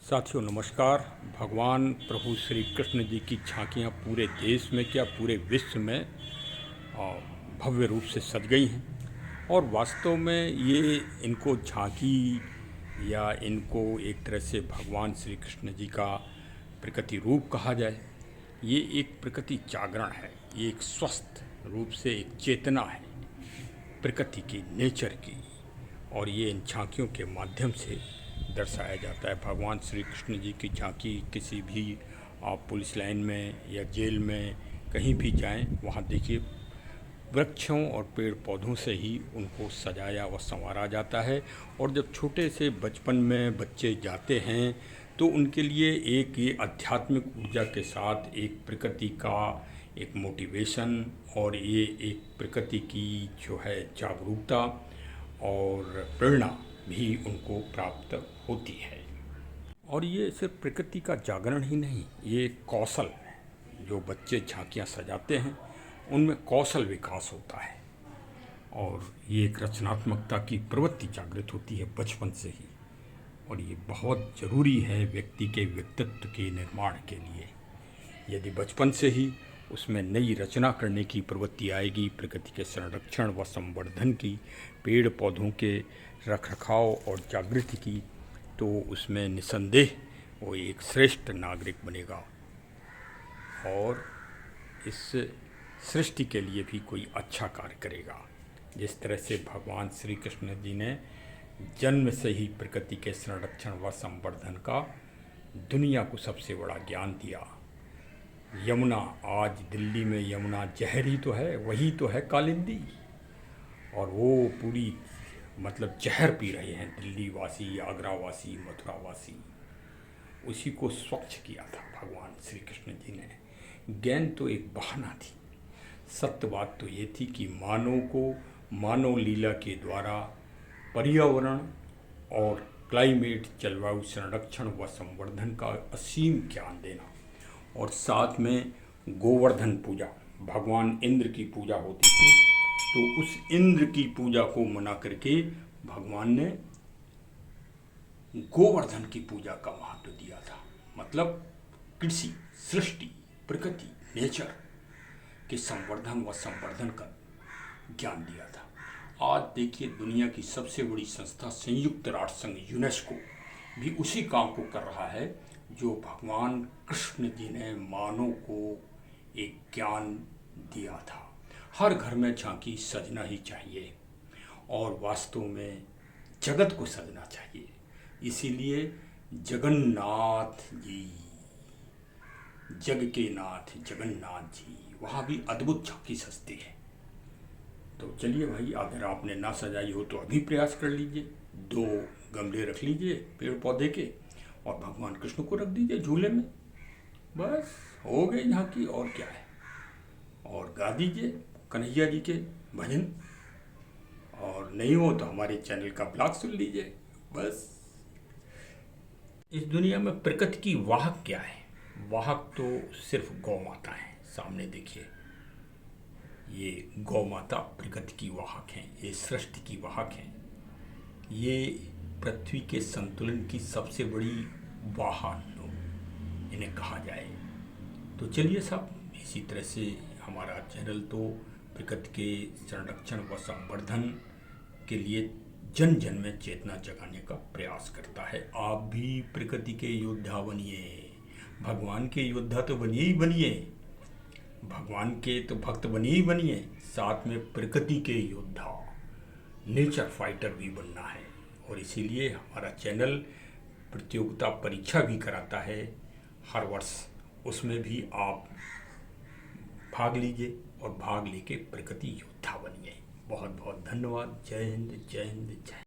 साथियों नमस्कार। भगवान प्रभु श्री कृष्ण जी की झांकियाँ पूरे देश में क्या पूरे विश्व में भव्य रूप से सज गई हैं और वास्तव में ये इनको झांकी या इनको एक तरह से भगवान श्री कृष्ण जी का प्रकृति रूप कहा जाए। ये एक प्रकृति जागरण है, ये एक स्वस्थ रूप से एक चेतना है प्रकृति की, नेचर की, और ये इन झांकियों के माध्यम से दर्शाया जाता है। भगवान श्री कृष्ण जी की झांकी किसी भी आप पुलिस लाइन में या जेल में कहीं भी जाएं, वहाँ देखिए वृक्षों और पेड़ पौधों से ही उनको सजाया व संवारा जाता है। और जब छोटे से बचपन में बच्चे जाते हैं तो उनके लिए एक ये आध्यात्मिक ऊर्जा के साथ एक प्रकृति का एक मोटिवेशन और ये एक प्रकृति की जो है जागरूकता और प्रेरणा भी उनको प्राप्त होती है। और ये सिर्फ प्रकृति का जागरण ही नहीं, ये एक कौशल है। जो बच्चे झांकियाँ सजाते हैं उनमें कौशल विकास होता है और ये एक रचनात्मकता की प्रवृत्ति जागृत होती है बचपन से ही, और ये बहुत ज़रूरी है व्यक्ति के व्यक्तित्व के निर्माण के लिए। यदि बचपन से ही उसमें नई रचना करने की प्रवृत्ति आएगी, प्रकृति के संरक्षण व संवर्धन की, पेड़ पौधों के रखरखाव और जागृति की, तो उसमें निसंदेह वो एक श्रेष्ठ नागरिक बनेगा और इस सृष्टि के लिए भी कोई अच्छा कार्य करेगा। जिस तरह से भगवान श्री कृष्ण जी ने जन्म से ही प्रकृति के संरक्षण व संवर्धन का दुनिया को सबसे बड़ा ज्ञान दिया। यमुना, आज दिल्ली में यमुना जहर ही तो है, वही तो है कालिंदी, और वो पूरी मतलब जहर पी रहे हैं दिल्ली वासी, आगरा वासी, मथुरा वासी। उसी को स्वच्छ किया था भगवान श्री कृष्ण जी ने। ज्ञान तो एक बहाना थी, सत्य बात तो ये थी कि मानव को मानव लीला के द्वारा पर्यावरण और क्लाइमेट, जलवायु संरक्षण व संवर्धन का असीम ज्ञान देना, और साथ में गोवर्धन पूजा, भगवान इंद्र की पूजा होती थी, तो उस इंद्र की पूजा को मना करके भगवान ने गोवर्धन की पूजा का महत्व दिया था। मतलब कृषि, सृष्टि, प्रकृति, नेचर के संवर्धन व संवर्धन का ज्ञान दिया था। आज देखिए दुनिया की सबसे बड़ी संस्था संयुक्त राष्ट्र संघ यूनेस्को भी उसी काम को कर रहा है जो भगवान कृष्ण जी ने मानव को एक ज्ञान दिया था। हर घर में झांकी सजना ही चाहिए और वास्तव में जगत को सजना चाहिए। इसीलिए जगन्नाथ जी, जग के नाथ जगन्नाथ जी, वहाँ भी अद्भुत झांकी सजती है। तो चलिए भाई, अगर आपने ना सजाई हो तो अभी प्रयास कर लीजिए। 2 गमले रख लीजिए पेड़ पौधे के और भगवान कृष्ण को रख दीजिए झूले में, बस हो गई झांकी। और क्या है, और गा दीजिए कन्हैया जी के भजन, और नहीं हो तो हमारे चैनल का ब्लॉग सुन लीजिए। बस इस दुनिया में प्रकृति की वाहक क्या है? वाहक तो सिर्फ गौ माता है। सामने देखिए, ये गौ माता प्रकृति की वाहक हैं, ये सृष्टि की वाहक हैं, ये पृथ्वी के संतुलन की सबसे बड़ी वाहन इन्हें कहा जाए। तो चलिए साहब, इसी तरह से हमारा चैनल तो प्रकृति के संरक्षण व संवर्धन के लिए जन जन में चेतना जगाने का प्रयास करता है। आप भी प्रकृति के योद्धा बनिए, भगवान के योद्धा तो बनिए ही बनिए, भगवान के तो भक्त बनिए ही बनिए, साथ में प्रकृति के योद्धा, नेचर फाइटर भी बनना है। और इसीलिए हमारा चैनल प्रतियोगिता परीक्षा भी कराता है हर वर्ष, उसमें भी आप भाग लीजिए और भाग लेके प्रकृति योद्धा बनिए। बहुत बहुत धन्यवाद। जय हिंद, जय हिंद, जय।